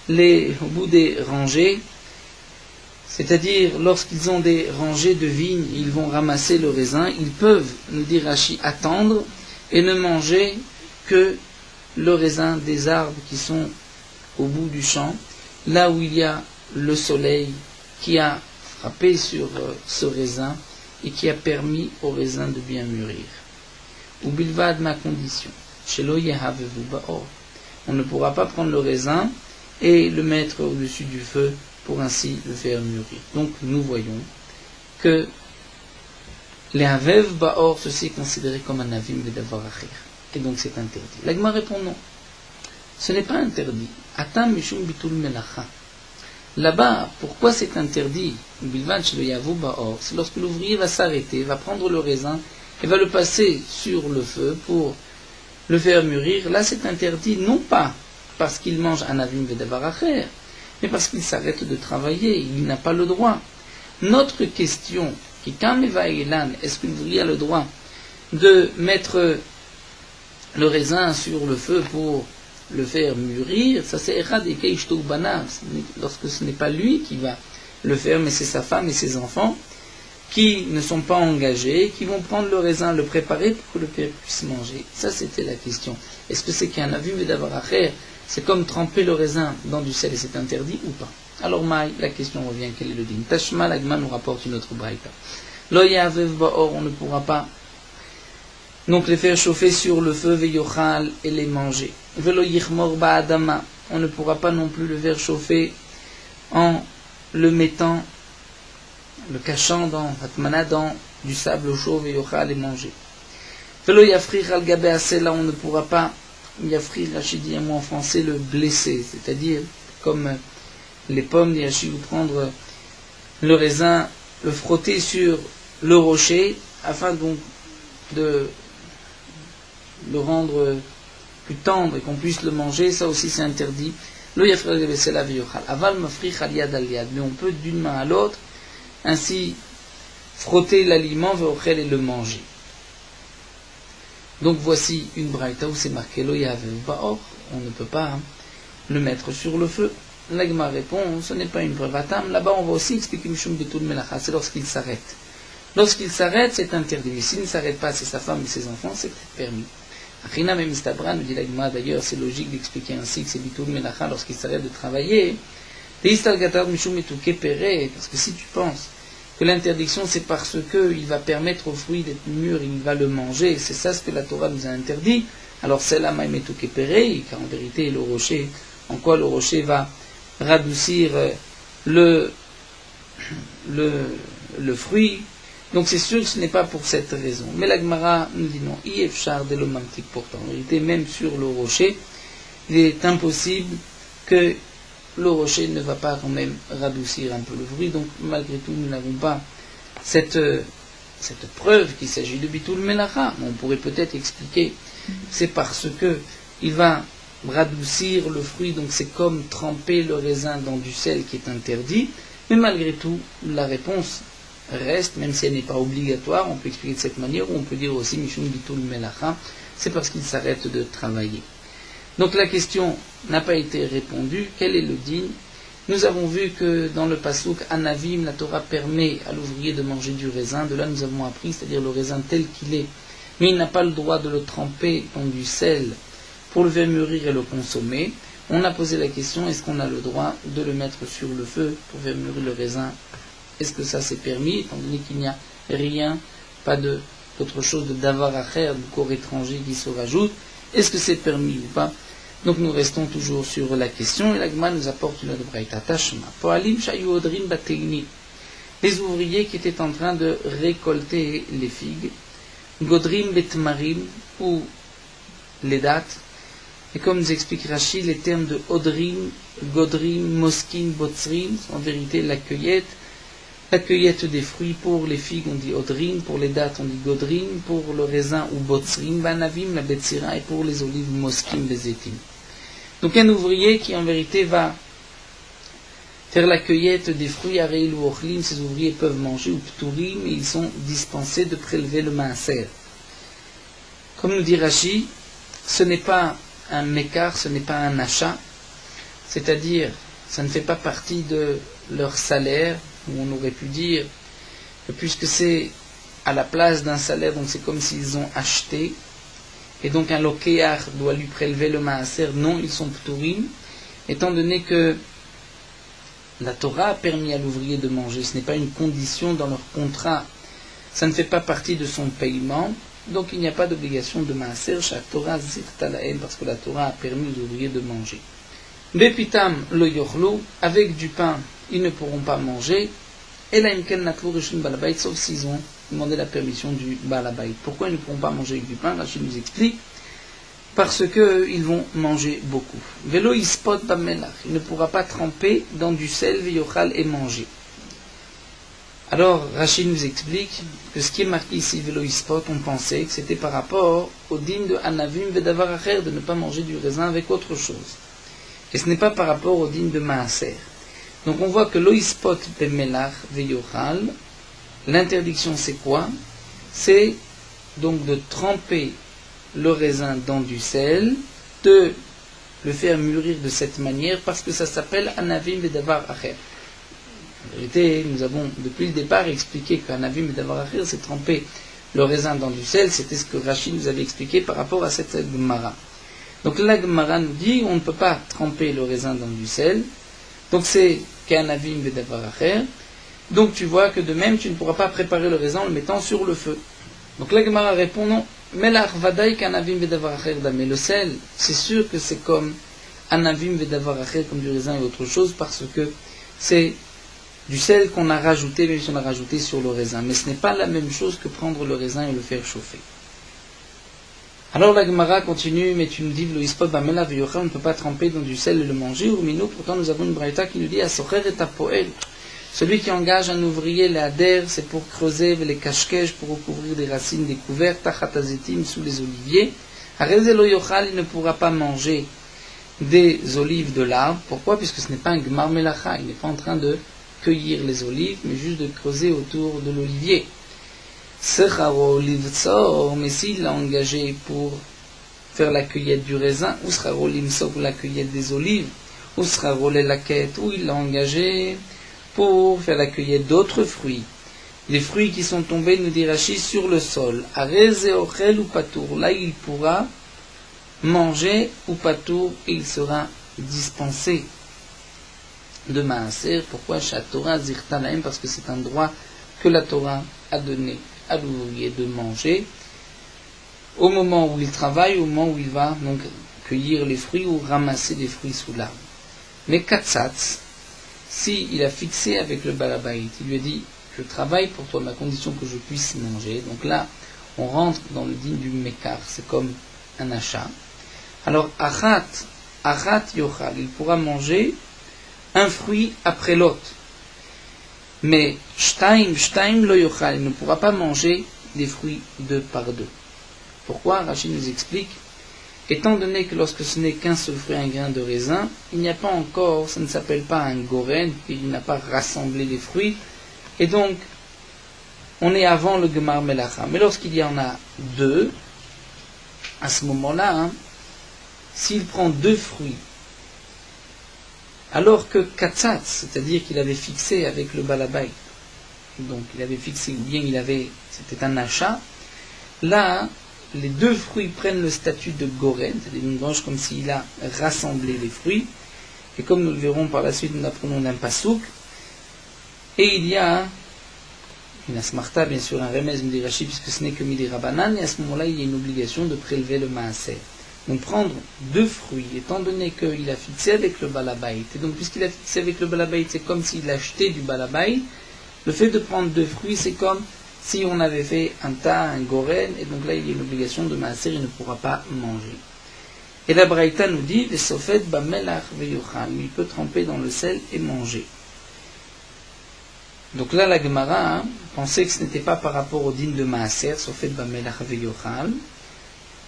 Speaker 1: au bout des rangées, c'est-à-dire lorsqu'ils ont des rangées de vignes, ils vont ramasser le raisin, ils peuvent, nous dit Rashi, attendre et ne manger que le raisin des arbres qui sont au bout du champ, là où il y a le soleil qui a frappé sur ce raisin et qui a permis au raisin de bien mûrir. Ou bilvad ma condition. On ne pourra pas prendre le raisin et le mettre au-dessus du feu pour ainsi le faire mûrir. Donc nous voyons que les havev baor, ceci est considéré comme un avim vedavar acher. Et donc c'est interdit. La Gemara répond non. Ce n'est pas interdit. Atam mishum bitul melacha. Là-bas, pourquoi c'est interdit? C'est lorsque l'ouvrier va s'arrêter, va prendre le raisin et va le passer sur le feu pour le faire mûrir. Là, c'est interdit, non pas parce qu'il mange un avim vedavar acher, mais parce qu'il s'arrête de travailler. Il n'a pas le droit. Notre question, qui quand est-ce que l'ouvrier a le droit de mettre le raisin sur le feu pour le faire mûrir, ça c'est Erad et Keishto Banav, lorsque ce n'est pas lui qui va le faire, mais c'est sa femme et ses enfants qui ne sont pas engagés, qui vont prendre le raisin, le préparer pour que le père puisse manger. Ça c'était la question. Est-ce que c'est qu'un avis mais d'avoir à faire, c'est comme tremper le raisin dans du sel et c'est interdit ou pas? Alors Maï, la question revient, quel est le din? Tashma, l'Agma nous rapporte une autre braïta. Lo yavev baor, on ne pourra pas donc les faire chauffer sur le feu veyochal et les manger. Velo yichmor ba'adama, on ne pourra pas non plus le faire chauffer en le mettant, le cachant dans atmana, dans du sable chaud veyochal et manger. Velo yafrir al gabe asela, on ne pourra pas yafrir, Rachid dit un mot en français, le blesser, c'est-à-dire comme les pommes d'Yashi, vous prendre le raisin, le frotter sur le rocher afin donc de le rendre plus tendre et qu'on puisse le manger, ça aussi c'est interdit. Mais on peut d'une main à l'autre ainsi frotter l'aliment et le manger. Donc voici une braïta où c'est marqué lo yavev baor, on ne peut pas le mettre sur le feu. L'Agma répond, ce n'est pas une preuve. Là-bas on va aussi expliquer Mishum Bitul Melacha, c'est lorsqu'il s'arrête. Lorsqu'il s'arrête, c'est interdit. Mais s'il ne s'arrête pas, c'est sa femme et ses enfants, c'est permis. Achina Memistabra, nous dit l'Agma, d'ailleurs, c'est logique d'expliquer ainsi que c'est Bitul Melacha lorsqu'il s'arrête de travailler. Parce que si tu penses que l'interdiction c'est parce qu'il va permettre au fruit d'être mûr, il va le manger, c'est ça ce que la Torah nous a interdit, alors c'est la Maïmetu Kepere, car en vérité le rocher, en quoi le rocher va radoucir le fruit. Donc c'est sûr que ce n'est pas pour cette raison. Mais la Gemara nous dit non, Yefchar de l'omantique pourtant. En vérité, même sur le rocher, il est impossible que le rocher ne va pas quand même radoucir un peu le fruit. Donc malgré tout, nous n'avons pas cette preuve qu'il s'agit de Bitul Melacha. On pourrait peut-être expliquer, c'est parce que il va radoucir le fruit, donc c'est comme tremper le raisin dans du sel qui est interdit. Mais malgré tout, la réponse reste, même si elle n'est pas obligatoire, on peut expliquer de cette manière, ou on peut dire aussi Mishum Bitul Melacha, c'est parce qu'il s'arrête de travailler. Donc la question n'a pas été répondue. Quel est le din? Nous avons vu que dans le pasuk Anavim, la Torah permet à l'ouvrier de manger du raisin. De là, nous avons appris, c'est-à-dire le raisin tel qu'il est, mais il n'a pas le droit de le tremper dans du sel pour le faire mûrir et le consommer. On a posé la question, est-ce qu'on a le droit de le mettre sur le feu pour faire mûrir le raisin? Est-ce que ça c'est permis, étant donné qu'il n'y a rien, pas d'autre chose de davar acher, du corps étranger qui se rajoute? Est-ce que c'est permis ou pas? Donc nous restons toujours sur la question, et l'Agma nous apporte une autre braïta. Tashma. Poalim shayu odrin bateini. Les ouvriers qui étaient en train de récolter les figues, godrim betmarim, ou les dates, et comme nous explique Rashi, les termes de odrim, godrim, moskin, botzrim, sont en vérité la cueillette des fruits. Pour les figues on dit odrim, pour les dates on dit godrim, pour le raisin ou botzrim, banavim, la betzira, et pour les olives moskim, bezetim. Donc un ouvrier qui en vérité va faire la cueillette des fruits, areil ou ochlim, ces ouvriers peuvent manger, ou pturim, et ils sont dispensés de prélever le maaser. Comme nous dit Rashi, ce n'est pas un mécart, ce n'est pas un achat, c'est-à-dire ça ne fait pas partie de leur salaire, où on aurait pu dire que puisque c'est à la place d'un salaire, donc c'est comme s'ils ont acheté, et donc un lokéar doit lui prélever le maaser. Non, ils sont pturim, étant donné que la Torah a permis à l'ouvrier de manger, ce n'est pas une condition dans leur contrat, ça ne fait pas partie de son paiement, donc il n'y a pas d'obligation de maaser, chaque Torah zirtalaem, parce que la Torah a permis aux ouvriers de manger. Bepitam lo yochlu, avec du pain, ils ne pourront pas manger, et la imken natlu rishon balabait, sauf s'ils ont demandé la permission du balabait. Pourquoi ils ne pourront pas manger avec du pain? Rachid nous explique, parce qu'ils vont manger beaucoup. Velo ispot bamelach, il ne pourra pas tremper dans du sel, veyochal, et manger. Alors, Rachid nous explique que ce qui est marqué ici, Velo ispot, on pensait que c'était par rapport au din de Anavim vedavar acher, de ne pas manger du raisin avec autre chose. Et ce n'est pas par rapport au din de Maaser. Donc on voit que lo ispot bemelach veyochal, l'interdiction c'est quoi? C'est donc de tremper le raisin dans du sel, de le faire mûrir de cette manière, parce que ça s'appelle Anavim vedavar acher. En vérité, nous avons depuis le départ expliqué qu'Anavim vedavar acher, c'est tremper le raisin dans du sel, c'était ce que Rachid nous avait expliqué par rapport à cette Gemara. Donc la Gemara nous dit on ne peut pas tremper le raisin dans du sel, donc c'est qu'Anavim vedavar acher. Donc tu vois que de même tu ne pourras pas préparer le raisin en le mettant sur le feu. Donc la Gemara répond non. Melach vadaï qu'anavim vedavar acher damé. Le sel, c'est sûr que c'est comme anavim vedavar acher, comme du raisin et autre chose, parce que c'est du sel qu'on a rajouté, même si on a rajouté sur le raisin. Mais ce n'est pas la même chose que prendre le raisin et le faire chauffer. Alors la Gemara continue, mais tu nous dis, le ispot bamela veyocha, on ne peut pas tremper dans du sel et le manger, ou mino, pourtant nous avons une braïta qui nous dit, asocher et apoel. Celui qui engage un ouvrier, les adhères, c'est pour creuser les cache-caches, pour recouvrir des racines découvertes, tachatazetim, sous les oliviers. Arezelo yochal, il ne pourra pas manger des olives de l'arbre. Pourquoi? Puisque ce n'est pas un gmar melacha, il n'est pas en train de cueillir les olives, mais juste de creuser autour de l'olivier. Secharo livtsor, mais s'il l'a engagé pour faire la cueillette du raisin, ou secharo limso pour la cueillette des olives, ou secharo lelaket, ou il l'a engagé pour faire la cueillette d'autres fruits. Les fruits qui sont tombés, nous dit Rashi, sur le sol. Areze ochel ou patour. Là, il pourra manger ou patour et il sera dispensé de maaser. Pourquoi? Chat Torah zirtalaim, parce que c'est un droit que la Torah a donné à l'ouvrier de manger au moment où il travaille, au moment où il va donc cueillir les fruits ou ramasser des fruits sous l'arbre. Mais katsatz, si il a fixé avec le balabait, il lui a dit je travaille pour toi, ma condition que je puisse manger. Donc là, on rentre dans le din du mekar, c'est comme un achat. Alors achat yochal, il pourra manger un fruit après l'autre. Mais shtaim lo yochal, il ne pourra pas manger des fruits deux par deux. Pourquoi? Rachid nous explique. Étant donné que lorsque ce n'est qu'un seul fruit, un grain de raisin, il n'y a pas encore, ça ne s'appelle pas un goren, il n'a pas rassemblé les fruits, et donc on est avant le gemar melacha. Mais lorsqu'il y en a deux, à ce moment-là, s'il prend 2 fruits, alors que katsat, c'est-à-dire qu'il avait fixé avec le balabait, donc il avait fixé, ou bien c'était un achat, là, les 2 fruits prennent le statut de goren, c'est-à-dire une branche comme s'il a rassemblé les fruits, et comme nous le verrons par la suite, nous apprenons d'un pasouk, et il y a une asmarta, bien sûr, un remez midi Rashi, puisque ce n'est que midi Rabbanan, et à ce moment-là, il y a une obligation de prélever le maaser. Donc prendre 2 fruits, étant donné qu'il a fixé avec le balabait, et donc puisqu'il a fixé avec le balabait, c'est comme s'il achetait du balabait, le fait de prendre 2 fruits, c'est comme si on avait fait un tas, un goren, et donc là il y a une obligation de maaser, il ne pourra pas manger. Et la Braïta nous dit, Vesofet bamelach veyochal, il peut tremper dans le sel et manger. Donc là la Gemara pensait que ce n'était pas par rapport au din de maaser, Sofet bamelach veyochal,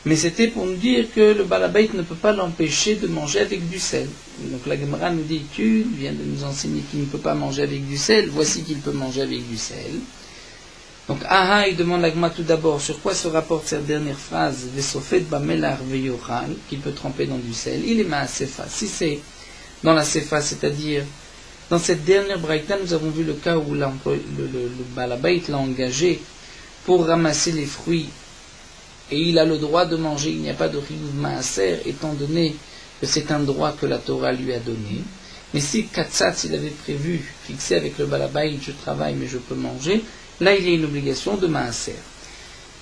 Speaker 1: mais c'était pour nous dire que le balabait ne peut pas l'empêcher de manger avec du sel. Donc la Gemara nous dit, tu viens de nous enseigner qu'il ne peut pas manger avec du sel, voici qu'il peut manger avec du sel. Donc il demande la Gemara tout d'abord sur quoi se rapporte cette dernière phrase, Vesofet bamelar veyochal, qu'il peut tremper dans du sel. Il est maasefa. Si c'est dans la sefa, c'est-à-dire dans cette dernière braïta, nous avons vu le cas où le balabait l'a engagé pour ramasser les fruits, et il a le droit de manger, il n'y a pas de riyuv maaser, étant donné que c'est un droit que la Torah lui a donné. Mais si katsat, il avait prévu, fixé avec le balabait, je travaille mais je peux manger, là il y a une obligation de maaser.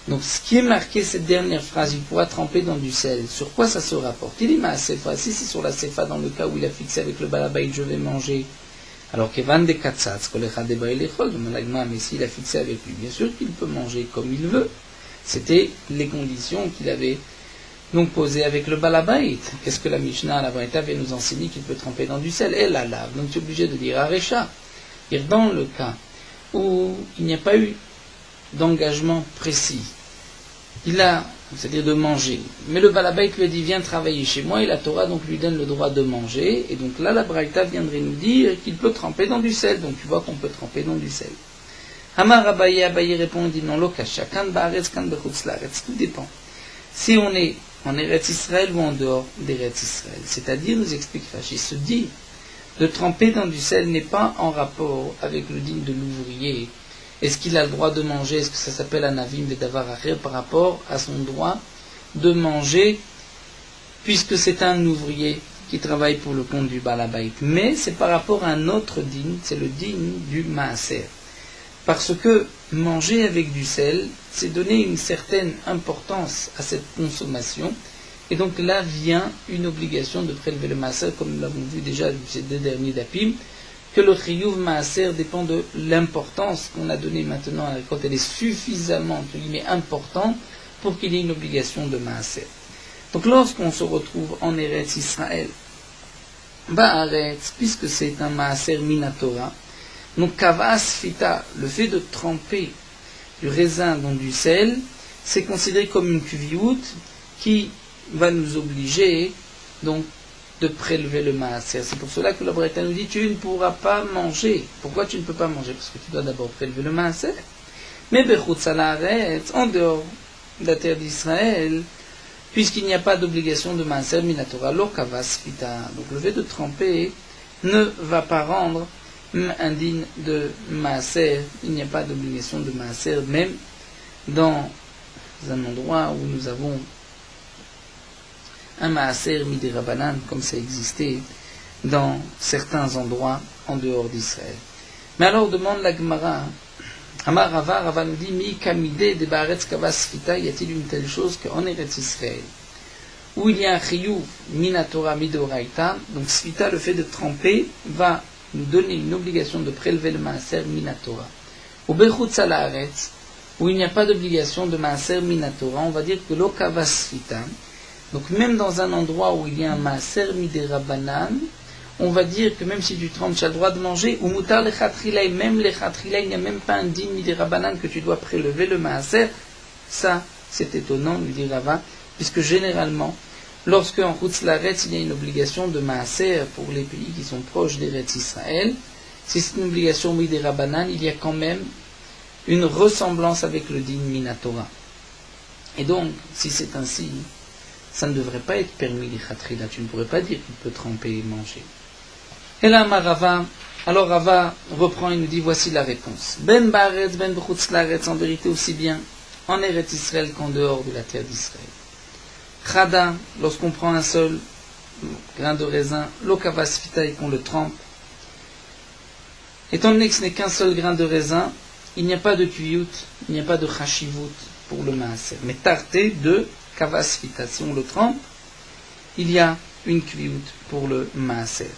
Speaker 1: Donc ce qui est marqué, cette dernière phrase, il pourra tremper dans du sel. Sur quoi ça se rapporte? Il est maasefa. Si c'est sur la sefa, dans le cas où il a fixé avec le balabait, je vais manger. Alors que van de katsat, mais s'il a fixé avec lui, bien sûr qu'il peut manger comme il veut. C'était les conditions qu'il avait donc posées avec le balabait. Qu'est-ce que la Mishnah, la Braïta, vient nous enseigner qu'il peut tremper dans du sel? Elle la lave. Donc tu es obligé de dire arecha. Et dans le cas où il n'y a pas eu d'engagement précis, c'est-à-dire de manger, mais le balabait lui a dit viens travailler chez moi, et la Torah donc lui donne le droit de manger, et donc là la Braïta viendrait nous dire qu'il peut tremper dans du sel. Donc tu vois qu'on peut tremper dans du sel. Amar Abaye répond, il dit non, lokasha, kan ba'aretz, kan bechutz la'aretz, tout dépend. Si on est en Eretz Israël ou en dehors d'Eretz Israël, c'est-à-dire, nous explique Rashi, ce dit de tremper dans du sel n'est pas en rapport avec le din de l'ouvrier. Est-ce qu'il a le droit de manger? Est-ce que ça s'appelle un avim vedavar acher par rapport à son droit de manger, puisque c'est un ouvrier qui travaille pour le compte du balabait? Mais c'est par rapport à un autre din, c'est le din du maaser. Parce que manger avec du sel, c'est donner une certaine importance à cette consommation. Et donc là vient une obligation de prélever le maaser, comme nous l'avons vu déjà ces 2 derniers dapim, que le chiyuv maaser dépend de l'importance qu'on a donnée maintenant à la récolte. Elle est suffisamment, entre guillemets, importante pour qu'il y ait une obligation de maaser. Donc lorsqu'on se retrouve en Eretz Israël, Ba'aretz, puisque c'est un maaser minatora, donc kavas fita, le fait de tremper du raisin dans du sel, c'est considéré comme une kuviout qui va nous obliger donc de prélever le maaser. C'est pour cela que le Braïta nous dit tu ne pourras pas manger. Pourquoi tu ne peux pas manger? Parce que tu dois d'abord prélever le maaser. Mais bechutz la'aretz, en dehors de la terre d'Israël, puisqu'il n'y a pas d'obligation de maaser minatora, lo kavas fita. Donc le fait de tremper ne va pas rendre un din de maaser. Il n'y a pas d'obligation de maaser, même dans un endroit où nous avons un maaser midi Rabbanan, comme ça existait dans certains endroits en dehors d'Israël. Mais alors demande la Gemara, Amar Rava, Rava nous dit, Mi kamide de ba'aretz kavas fita, y a-t-il une telle chose qu'en Eretz Israël, où il y a un chiyuv minatora midoraita, donc sfita, le fait de tremper, va nous donner une obligation de prélever le maaser minatora. Au bechutz la'aretz, où il n'y a pas d'obligation de maaser minatora, on va dire que lo kavas fita. Donc même dans un endroit où il y a un maaser midirabanan, on va dire que même si tu trempes, tu as le droit de manger, ou mutar le chatrilaï, même les chatrilaï, il n'y a même pas un din midirabanan que tu dois prélever le maaser. Ça, c'est étonnant, nous dit Rava, puisque généralement, lorsque en Chutz La'aretz, il y a une obligation de maaser pour les pays qui sont proches d'Eretz Israël, si c'est une obligation midirabanan, il y a quand même une ressemblance avec le din minatora. Et donc, si c'est ainsi, ça ne devrait pas être permis l'ichatchila. Tu ne pourrais pas dire qu'il peut tremper et manger. Et là, Rava, alors Rava reprend et nous dit, voici la réponse. Ben Baaretz, Ben B'chutz Laaretz, en vérité aussi bien en Eretz Israël qu'en dehors de la terre d'Israël. Chada, lorsqu'on prend un seul grain de raisin, l'okavas fita et qu'on le trempe, étant donné que ce n'est qu'un seul grain de raisin, il n'y a pas de kuyut, il n'y a pas de chashivut pour le maaser. Mais tarté de kavas fita, si on le trempe, il y a une kuyut pour le maaser.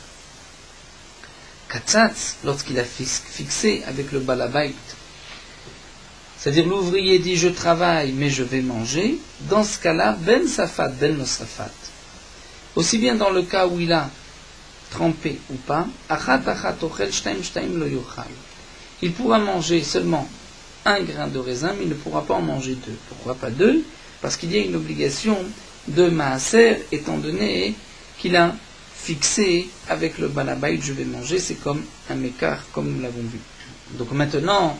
Speaker 1: Katzatz, lorsqu'il a fixé avec le balabait, c'est-à-dire l'ouvrier dit je travaille mais je vais manger, dans ce cas-là, ben safat, ben nosafat. Aussi bien dans le cas où il a trempé ou pas, il pourra manger seulement un grain de raisin, mais il ne pourra pas en manger deux. Pourquoi pas deux? Parce qu'il y a une obligation de maaser, étant donné qu'il a fixé avec le balabait, je vais manger, c'est comme un mécart, comme nous l'avons vu. Donc maintenant,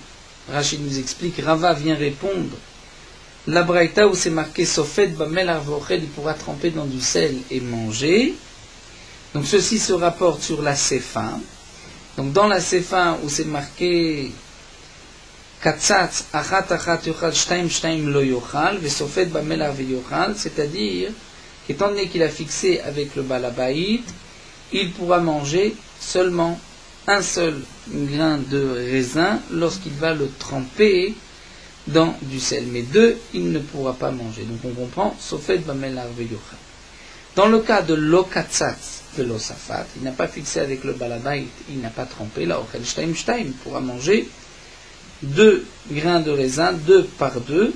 Speaker 1: Rachid nous explique, Rava vient répondre, la braïta où c'est marqué Sofet bamel arvochel, il pourra tremper dans du sel et manger. Donc ceci se rapporte sur la sefa. Donc dans la sefa où c'est marqué Katzatz achat achat yochal shtaim shtaim lo yochal ve sofet bamel arvochel, c'est-à-dire qu'étant donné qu'il a fixé avec le balabait, il pourra manger seulement un seul grain de raisin lorsqu'il va le tremper dans du sel. Mais deux, il ne pourra pas manger. Donc on comprend, Sofet bamel arveyocha. Dans le cas de l'okatzatz de l'osafat, il n'a pas fixé avec le balabait, il n'a pas trempé, là, ochel shtaim shtaim, il pourra manger deux grains de raisin, deux par deux,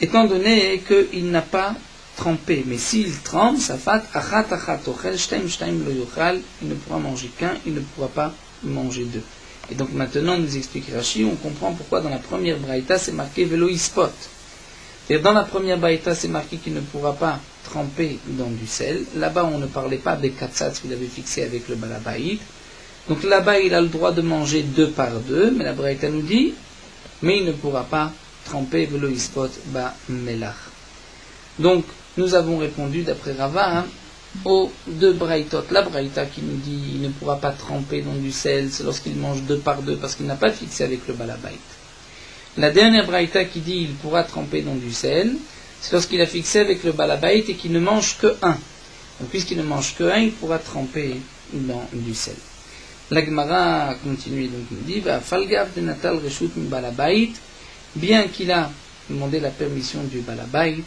Speaker 1: étant donné qu'il n'a pas trempé. Mais s'il trempe, safat, achat achat ochel, shtaim shtaim lo yochal, il ne pourra manger qu'un, il ne pourra pas manger deux. Et donc maintenant, nous explique Rashi, on comprend pourquoi dans la première braïta, c'est marqué velo ispot. C'est-à-dire dans la première braïta, c'est marqué qu'il ne pourra pas tremper dans du sel. Là-bas, on ne parlait pas des katzatz qu'il avait fixé avec le balabait. Donc là-bas, il a le droit de manger deux par deux, mais la braïta nous dit, mais il ne pourra pas tremper velo ispot ba melach. Donc, nous avons répondu, d'après Rava, aux deux braïtot. La braïta qui nous dit il ne pourra pas tremper dans du sel, c'est lorsqu'il mange deux par deux, parce qu'il n'a pas fixé avec le balabait. La dernière braïta qui dit il pourra tremper dans du sel, c'est lorsqu'il a fixé avec le balabait et qu'il ne mange que un. Donc, puisqu'il ne mange que un, il pourra tremper dans du sel. La Gemara continue, donc il dit Falgav de Natal Reshut mi balabait, bien qu'il a demandé la permission du balabait,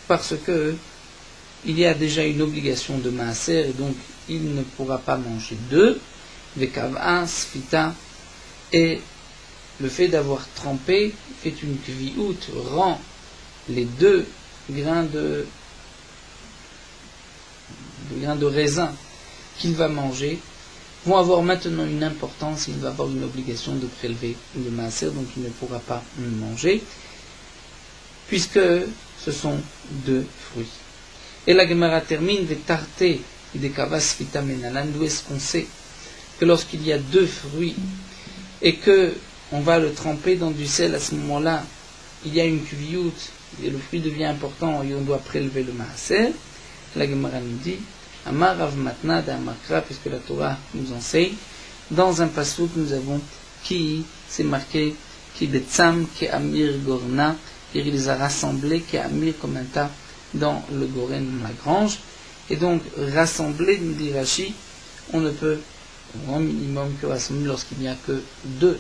Speaker 1: parce que il y a déjà une obligation de maaser et donc il ne pourra pas manger deux, vekav'a sfita, et le fait d'avoir trempé fait une kvi'ut, rend les deux grains de raisin qu'il va manger vont avoir maintenant une importance, il va avoir une obligation de prélever le maaser, donc il ne pourra pas le manger, puisque ce sont deux fruits. Et la Gemara termine de tarté des kavas vitamenalan, d'où est-ce qu'on sait que lorsqu'il y a deux fruits et que on va le tremper dans du sel, à ce moment-là, il y a une kuviout et le fruit devient important et on doit prélever le maaser. La Gemara nous dit Amar Rav Matna d'Amakra, puisque la Torah nous enseigne, dans un passouk nous avons qui, c'est marqué qui betzam ki amir gorna, il les a rassemblés qui amir comme un tas dans le goren de la grange, et donc rassembler, nous dit Rashi, on ne peut au minimum que rassembler lorsqu'il n'y a que deux.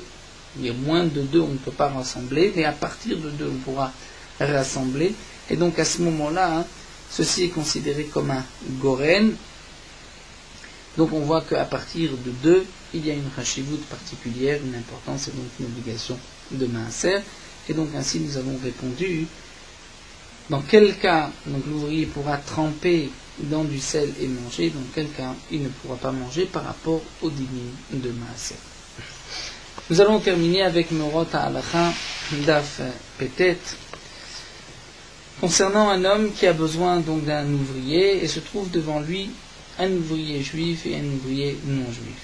Speaker 1: Il y a moins de deux, on ne peut pas rassembler, mais à partir de deux, on pourra rassembler. Et donc à ce moment-là, ceci est considéré comme un goren. Donc on voit qu'à partir de deux, il y a une chashivut particulière, une importance et donc une obligation de maaser. Et donc ainsi nous avons répondu. Dans quel cas donc l'ouvrier pourra tremper dans du sel et manger, dans quel cas il ne pourra pas manger par rapport au dinim de maaser. Nous allons terminer avec Morot Halacha Daf Petet, concernant un homme qui a besoin donc d'un ouvrier et se trouve devant lui un ouvrier juif et un ouvrier non juif.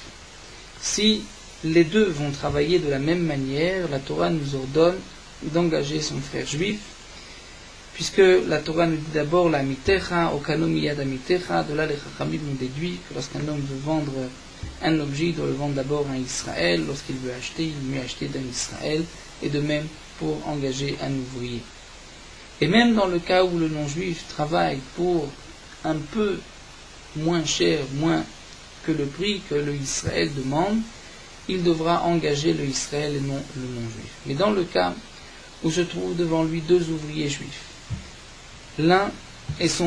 Speaker 1: Si les deux vont travailler de la même manière, la Torah nous ordonne d'engager son frère juif, puisque la Torah nous dit d'abord la mitecha, okanomiyad amitecha, de là les chachamim ont déduit que lorsqu'un homme veut vendre un objet, il doit le vendre d'abord à Israël, lorsqu'il veut acheter, il mieux acheter d'un Israël, et de même pour engager un ouvrier. Et même dans le cas où le non-juif travaille pour un peu moins cher, moins que le prix que le Israël demande, il devra engager le Israël et non le non-juif. Mais dans le cas où se trouvent devant lui deux ouvriers juifs, l'un est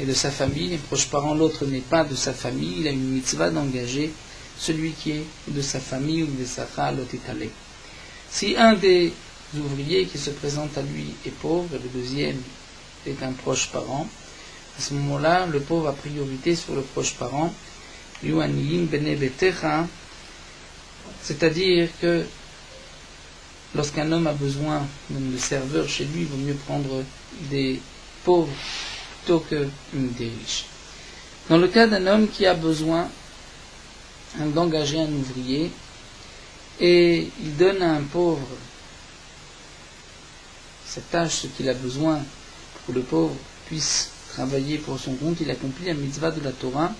Speaker 1: de sa famille, est proche parent, l'autre n'est pas de sa famille, il a une mitzvah d'engager celui qui est de sa famille ou de sa lotitalé. Si un des ouvriers qui se présente à lui est pauvre et le deuxième est un proche parent, à ce moment-là, le pauvre a priorité sur le proche parent, c'est-à-dire que lorsqu'un homme a besoin de serveurs chez lui, il vaut mieux prendre des pauvres plutôt que des riches. Dans le cas d'un homme qui a besoin d'engager un ouvrier et il donne à un pauvre cette tâche, ce qu'il a besoin pour que le pauvre puisse travailler pour son compte, il accomplit la mitzvah de la Torah.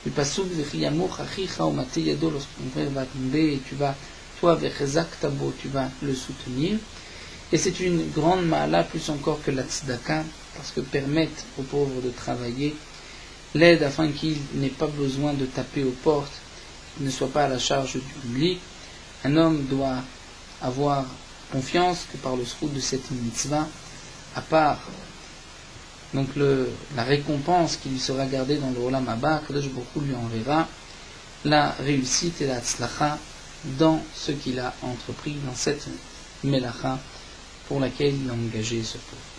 Speaker 1: Le pasuk v'chiyamuch achicha umate yado, lorsqu'on frère va tomber et tu vas, toi v'chezak tabo, tu vas le soutenir. Et c'est une grande ma'ala, plus encore que la tzedaka, parce que permettre aux pauvres de travailler, l'aide afin qu'il n'ait pas besoin de taper aux portes, qu'il ne soit pas à la charge du public. Un homme doit avoir confiance que par le srout de cette mitzvah, à part donc la récompense qui lui sera gardée dans le Olam Haba, Kadosh Baruch Hu lui enverra la réussite et la tzlacha dans ce qu'il a entrepris, dans cette melacha pour laquelle il a engagé ce pauvre.